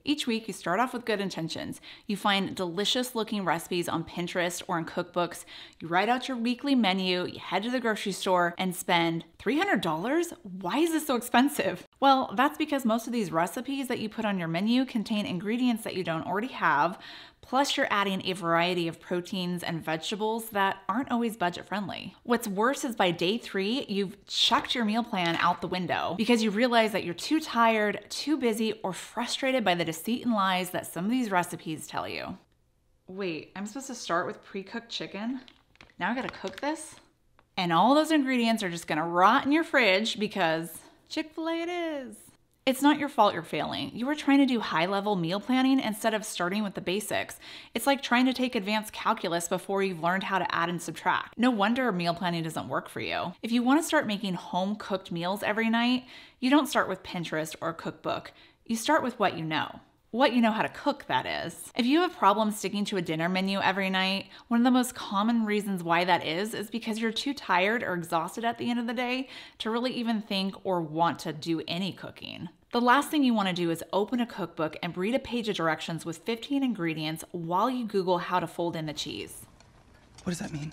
Each week, you start off with good intentions. You find delicious looking recipes on Pinterest or in cookbooks. You write out your weekly menu, you head to the grocery store and spend $300? Why is this so expensive? Well, that's because most of these recipes that you put on your menu contain ingredients that you don't already have, plus you're adding a variety of proteins and vegetables that aren't always budget friendly. What's worse is by day 3, you've chucked your meal plan out the window because you realize that you're too tired, too busy, or frustrated by the deceit and lies that some of these recipes tell you. Wait, I'm supposed to start with pre-cooked chicken? Now I gotta cook this? And all those ingredients are just gonna rot in your fridge because Chick-fil-A it is. It's not your fault you're failing. You were trying to do high-level meal planning instead of starting with the basics. It's like trying to take advanced calculus before you've learned how to add and subtract. No wonder meal planning doesn't work for you. If you want to start making home-cooked meals every night, you don't start with Pinterest or a cookbook. You start with what you know. What you know how to cook, that is. If you have problems sticking to a dinner menu every night, one of the most common reasons why that is because you're too tired or exhausted at the end of the day to really even think or want to do any cooking. The last thing you want to do is open a cookbook and read a page of directions with 15 ingredients while you Google how to fold in the cheese. What does that mean?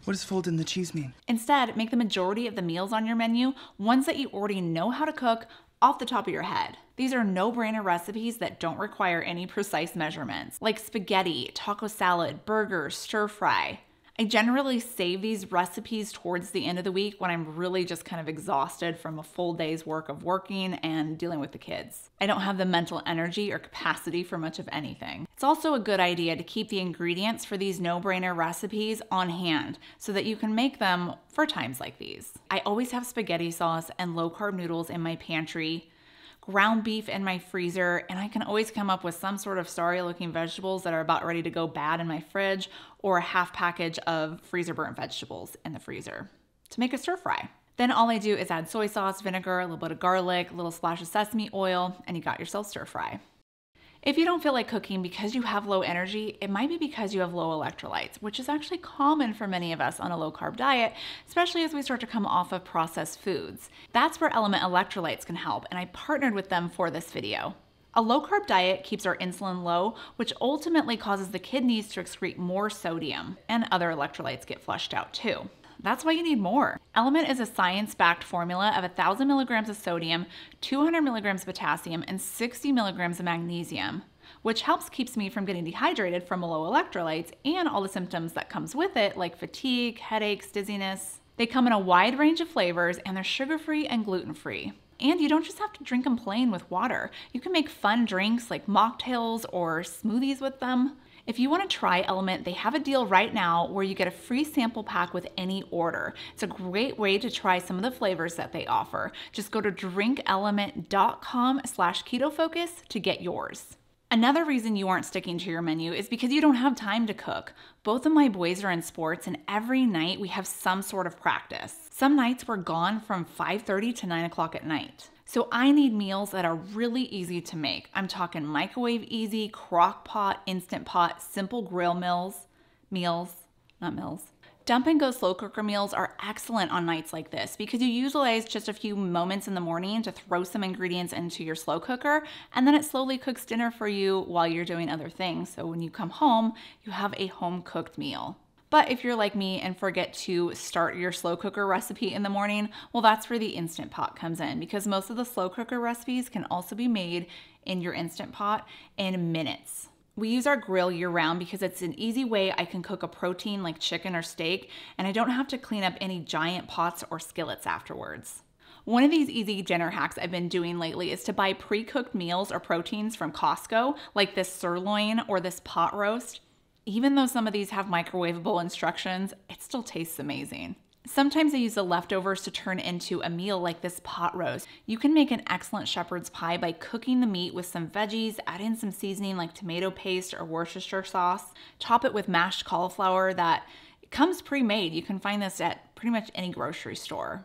What does fold in the cheese mean? Instead, make the majority of the meals on your menu ones that you already know how to cook off the top of your head. These are no-brainer recipes that don't require any precise measurements, like spaghetti, taco salad, burgers, stir fry. I generally save these recipes towards the end of the week when I'm really just kind of exhausted from a full day's work of working and dealing with the kids. I don't have the mental energy or capacity for much of anything. It's also a good idea to keep the ingredients for these no-brainer recipes on hand so that you can make them for times like these. I always have spaghetti sauce and low-carb noodles in my pantry, ground beef in my freezer, and I can always come up with some sort of sorry looking vegetables that are about ready to go bad in my fridge, or a half package of freezer burnt vegetables in the freezer to make a stir fry. Then all I do is add soy sauce, vinegar, a little bit of garlic, a little splash of sesame oil, and you got yourself stir fry. If you don't feel like cooking because you have low energy, it might be because you have low electrolytes, which is actually common for many of us on a low-carb diet, especially as we start to come off of processed foods. That's where Element Electrolytes can help, and I partnered with them for this video. A low-carb diet keeps our insulin low, which ultimately causes the kidneys to excrete more sodium, and other electrolytes get flushed out too. That's why you need more. Element is a science-backed formula of 1,000 milligrams of sodium, 200 milligrams of potassium, and 60 milligrams of magnesium, which keeps me from getting dehydrated from low electrolytes and all the symptoms that comes with it, like fatigue, headaches, dizziness. They come in a wide range of flavors, and they're sugar-free and gluten-free. And you don't just have to drink them plain with water. You can make fun drinks like mocktails or smoothies with them. If you want to try Element, they have a deal right now where you get a free sample pack with any order. It's a great way to try some of the flavors that they offer. Just go to drinkelement.com/KetoFocus to get yours. Another reason you aren't sticking to your menu is because you don't have time to cook. Both of my boys are in sports, and every night we have some sort of practice. Some nights we're gone from 5:30 to 9 o'clock at night. So I need meals that are really easy to make. I'm talking microwave easy, crock pot, instant pot, simple grill meals. Dump and go slow cooker meals are excellent on nights like this because you utilize just a few moments in the morning to throw some ingredients into your slow cooker, and then it slowly cooks dinner for you while you're doing other things. So when you come home, you have a home cooked meal. But if you're like me and forget to start your slow cooker recipe in the morning, well, that's where the Instant Pot comes in, because most of the slow cooker recipes can also be made in your Instant Pot in minutes. We use our grill year round because it's an easy way I can cook a protein like chicken or steak, and I don't have to clean up any giant pots or skillets afterwards. One of these easy dinner hacks I've been doing lately is to buy pre-cooked meals or proteins from Costco, like this sirloin or this pot roast. Even though some of these have microwavable instructions, it still tastes amazing. Sometimes I use the leftovers to turn into a meal like this pot roast. You can make an excellent shepherd's pie by cooking the meat with some veggies, add in some seasoning like tomato paste or Worcestershire sauce, top it with mashed cauliflower that comes pre-made. You can find this at pretty much any grocery store.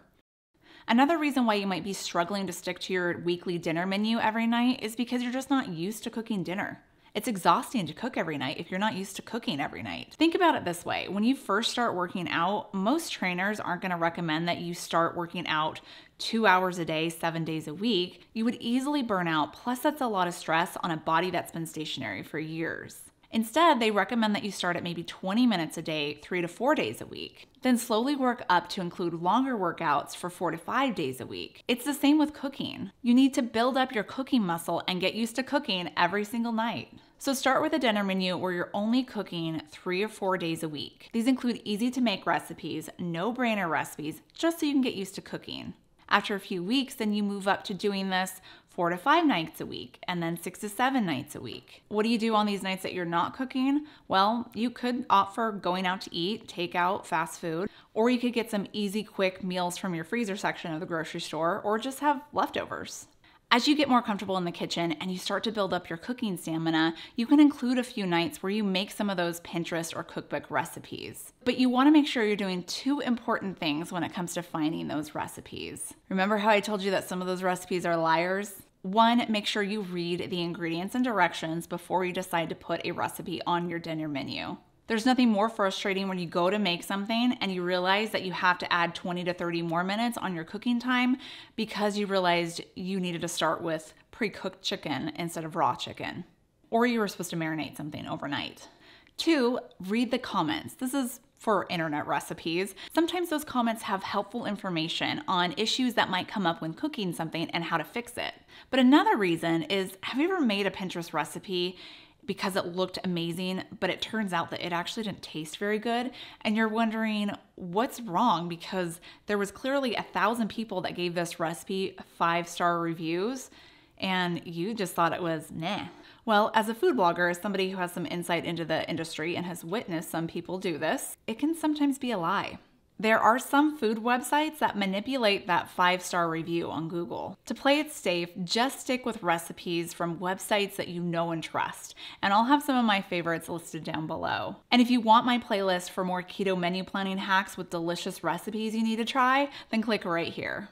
Another reason why you might be struggling to stick to your weekly dinner menu every night is because you're just not used to cooking dinner. It's exhausting to cook every night if you're not used to cooking every night. Think about it this way. When you first start working out, most trainers aren't going to recommend that you start working out 2 hours a day, 7 days a week. You would easily burn out, plus that's a lot of stress on a body that's been stationary for years. Instead, they recommend that you start at maybe 20 minutes a day, 3 to 4 days a week. Then slowly work up to include longer workouts for 4 to 5 days a week. It's the same with cooking. You need to build up your cooking muscle and get used to cooking every single night. So start with a dinner menu where you're only cooking 3 or 4 days a week. These include easy to make recipes, no-brainer recipes, just so you can get used to cooking. After a few weeks, then you move up to doing this 4 to 5 nights a week, and then 6 to 7 nights a week. What do you do on these nights that you're not cooking? Well, you could opt for going out to eat, takeout, fast food, or you could get some easy, quick meals from your freezer section of the grocery store, or just have leftovers. As you get more comfortable in the kitchen and you start to build up your cooking stamina, you can include a few nights where you make some of those Pinterest or cookbook recipes. But you want to make sure you're doing 2 important things when it comes to finding those recipes. Remember how I told you that some of those recipes are liars? 1, make sure you read the ingredients and directions before you decide to put a recipe on your dinner menu. There's nothing more frustrating when you go to make something and you realize that you have to add 20 to 30 more minutes on your cooking time because you realized you needed to start with pre-cooked chicken instead of raw chicken. Or you were supposed to marinate something overnight. 2, read the comments. This is for internet recipes. Sometimes those comments have helpful information on issues that might come up when cooking something and how to fix it. But another reason is, have you ever made a Pinterest recipe because it looked amazing, but it turns out that it actually didn't taste very good, and you're wondering what's wrong because there was clearly 1,000 people that gave this recipe 5-star reviews, and you just thought it was nah. Well, as a food blogger, as somebody who has some insight into the industry and has witnessed some people do this, it can sometimes be a lie. There are some food websites that manipulate that 5-star review on Google. To play it safe, just stick with recipes from websites that you know and trust. And I'll have some of my favorites listed down below. And if you want my playlist for more keto menu planning hacks with delicious recipes you need to try, then click right here.